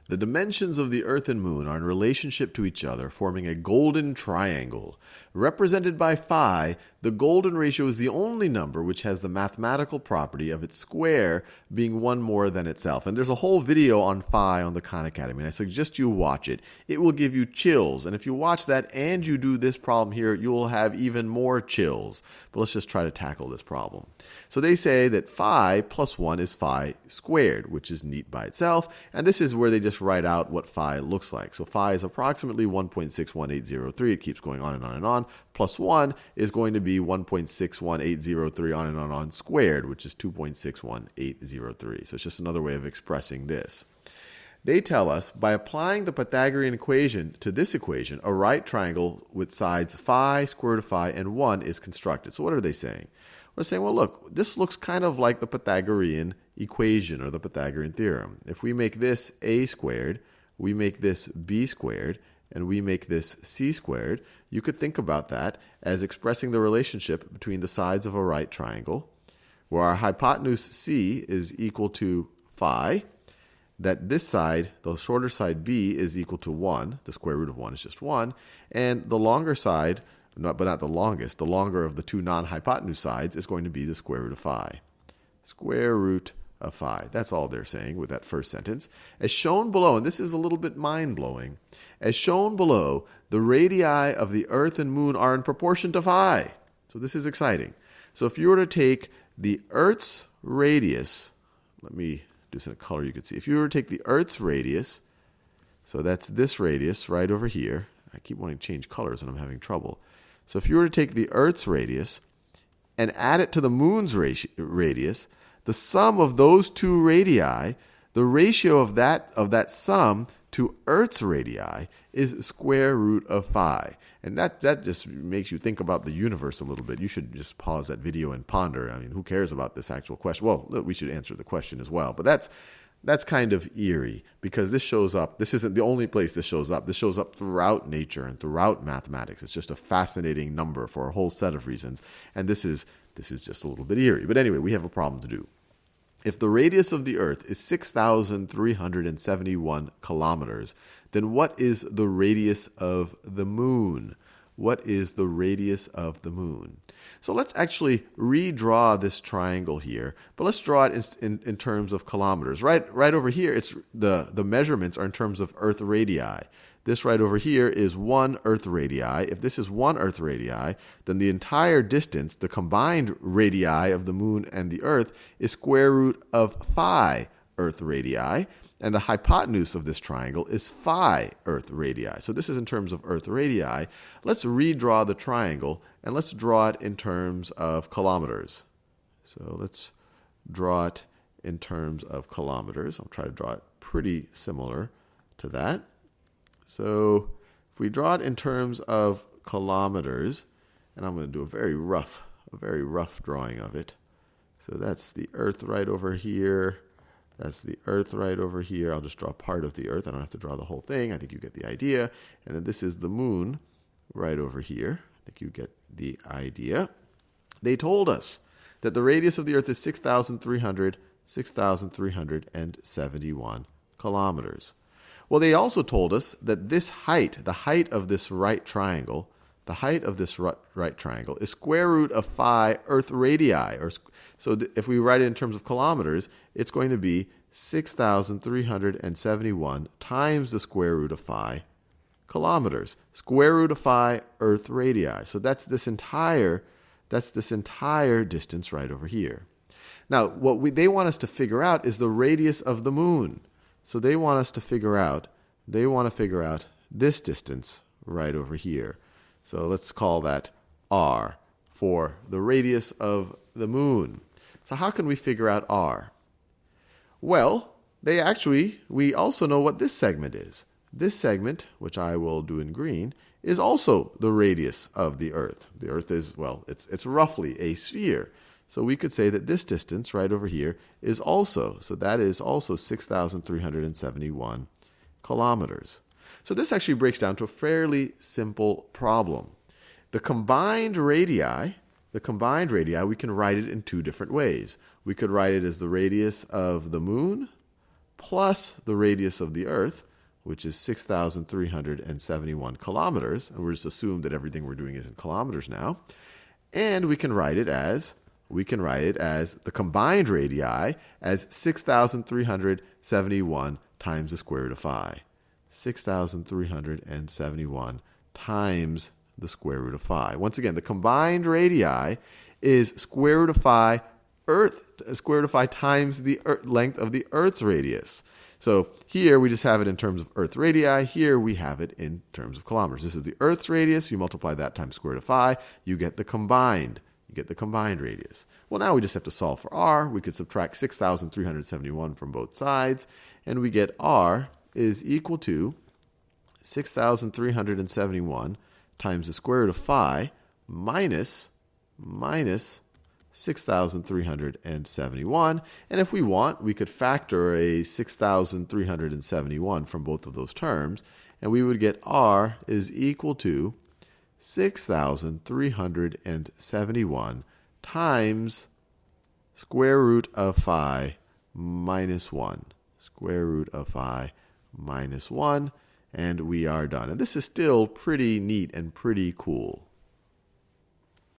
The dimensions of the Earth and Moon are in relationship to each other, forming a golden triangle. Represented by phi, the golden ratio is the only number which has the mathematical property of its square being one more than itself. And there's a whole video on phi on the Khan Academy, and I suggest you watch it. It will give you chills, and if you watch that and you do this problem here, you will have even more chills. But let's just try to tackle this problem. So they say that phi plus 1 is phi squared, which is neat by itself, and this is where they just write out what phi looks like. So phi is approximately 1.61803. It keeps going on and on and on. Plus 1 is going to be 1.61803 on and on squared, which is 2.61803. So it's just another way of expressing this. They tell us by applying the Pythagorean equation to this equation, a right triangle with sides phi, square root of phi, and 1 is constructed. So what are they saying? We're saying, well, look, this looks kind of like the Pythagorean equation or the Pythagorean theorem. If we make this a squared, we make this b squared, and we make this c squared, you could think about that as expressing the relationship between the sides of a right triangle, where our hypotenuse c is equal to phi, that this side, the shorter side b, is equal to 1. The square root of 1 is just 1. And the longer side, but not the longest, the longer of the two non-hypotenuse sides is going to be the square root of phi. Square root of phi. That's all they're saying with that first sentence. As shown below, and this is a little bit mind-blowing, as shown below, the radii of the Earth and Moon are in proportion to phi. So this is exciting. So if you were to take the Earth's radius, let me do this in a color you could see. If you were to take the Earth's radius, so that's this radius right over here. I keep wanting to change colors and I'm having trouble. So if you were to take the Earth's radius and add it to the Moon's radius, the sum of those two radii, the ratio of that sum to Earth's radii is square root of phi. And that just makes you think about the universe a little bit. You should just pause that video and ponder. I mean, who cares about this actual question? Well, we should answer the question as well. But that's kind of eerie because this shows up. This isn't the only place this shows up. This shows up throughout nature and throughout mathematics. It's just a fascinating number for a whole set of reasons. And this is just a little bit eerie. But anyway, we have a problem to do. If the radius of the Earth is 6,371 kilometers, then what is the radius of the Moon? What is the radius of the Moon? So let's actually redraw this triangle here, but let's draw it in terms of kilometers. Right over here, it's the measurements are in terms of Earth radii. This right over here is 1 Earth radii. If this is 1 Earth radii, then the entire distance, the combined radii of the Moon and the Earth, is square root of phi Earth radii. And the hypotenuse of this triangle is phi Earth radii. So this is in terms of Earth radii. Let's redraw the triangle, and let's draw it in terms of kilometers. So let's draw it in terms of kilometers. I'll try to draw it pretty similar to that. So if we draw it in terms of kilometers, and I'm going to do a very rough drawing of it. So that's the Earth right over here. That's the Earth right over here. I'll just draw part of the Earth. I don't have to draw the whole thing. I think you get the idea. And then this is the Moon right over here. I think you get the idea. They told us that the radius of the Earth is 6,371 kilometers. Well, they also told us that this height, the height of this right triangle, is square root of phi Earth radii. So if we write it in terms of kilometers, it's going to be 6,371 times the square root of phi kilometers. Square root of phi Earth radii. So that's this entire distance right over here. Now, what they want us to figure out is the radius of the Moon. So they want to figure out this distance right over here. So let's call that r for the radius of the Moon. So how can we figure out r? Well, we also know what this segment is. This segment, which I will do in green, is also the radius of the Earth. The Earth is, well, it's roughly a sphere. So we could say that this distance right over here is also, so that is also 6,371 kilometers. So this actually breaks down to a fairly simple problem. The combined radii, we can write it in two different ways. We could write it as the radius of the Moon plus the radius of the Earth, which is 6,371 kilometers. And we're just assumed that everything we're doing is in kilometers now. And we can write it as the combined radii as 6,371 times the square root of phi. 6,371 times the square root of phi. Once again, the combined radii is square root of phi times the length of the Earth's radius. So here we just have it in terms of Earth radii. Here we have it in terms of kilometers. This is the Earth's radius. You multiply that times square root of phi. You get the combined radius. Well, now we just have to solve for r. We could subtract 6,371 from both sides, and we get r is equal to 6,371 times the square root of phi minus 6,371. And if we want, we could factor a 6,371 from both of those terms, and we would get r is equal to 6,371 times square root of phi minus 1. Square root of phi minus 1, and we are done. And this is still pretty neat and pretty cool.